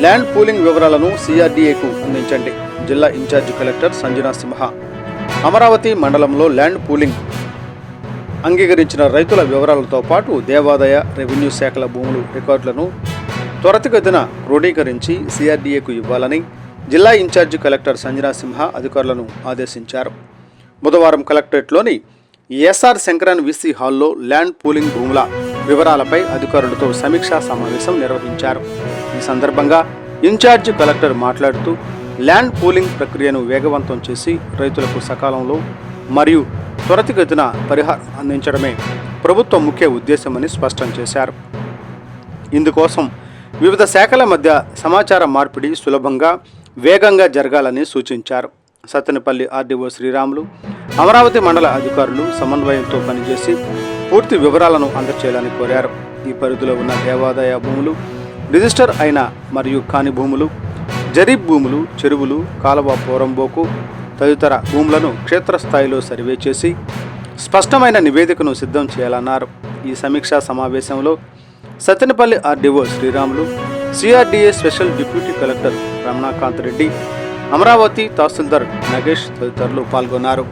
Land pooling వివరాలను సిఆర్డీఏకు అందించండి. జిల్లా ఇన్ఛార్జి కలెక్టర్ సంజనా సింహ. అమరావతి మండలంలో ల్యాండ్ పూలింగ్ అంగీకరించిన రైతుల వివరాలతో పాటు దేవాదాయ, రెవెన్యూ శాఖల భూములు రికార్డులను త్వరితగతిన క్రోడీకరించి సిఆర్డీఏకు ఇవ్వాలని జిల్లా ఇన్ఛార్జి కలెక్టర్ సంజనా సింహ అధికారులను ఆదేశించారు. బుధవారం కలెక్టరేట్లోని ఎస్ఆర్ శంకరన్ వీసీ హాల్లో ల్యాండ్ పూలింగ్ భూముల వివరాలపై అధికారులతో సమీక్షా సమావేశం నిర్వహించారు. ఈ సందర్భంగా ఇన్ఛార్జి కలెక్టర్ మాట్లాడుతూ ల్యాండ్ పూలింగ్ ప్రక్రియను వేగవంతం చేసి రైతులకు సకాలంలో మరియు త్వరితగతిన పరిహారం అందించడమే ప్రభుత్వ ముఖ్య ఉద్దేశమని స్పష్టం చేశారు. ఇందుకోసం వివిధ శాఖల మధ్య సమాచార మార్పిడి సులభంగా, వేగంగా జరగాలని సూచించారు. సత్తెనపల్లి ఆర్డీఓ శ్రీరాములు, అమరావతి మండల అధికారులు సమన్వయంతో పనిచేసి పూర్తి వివరాలను అందచేయాలని కోరారు. ఈ పరిధిలో ఉన్న దేవాదాయ భూములు, రిజిస్టర్ అయిన మరియు కాని భూములు, జరీబ్ భూములు, చెరువులు, కాలువ పోరంబోకు తదితర భూములను క్షేత్రస్థాయిలో సర్వే చేసి స్పష్టమైన నివేదికను సిద్ధం చేయాలన్నారు. ఈ సమీక్షా సమావేశంలో Sattenapalli RDO Sriramulu, CRDA special deputy collector Ramanakanth Reddy, Amaravati తహసీల్దార్ నగేష్ తదితరులు పాల్గొన్నారు.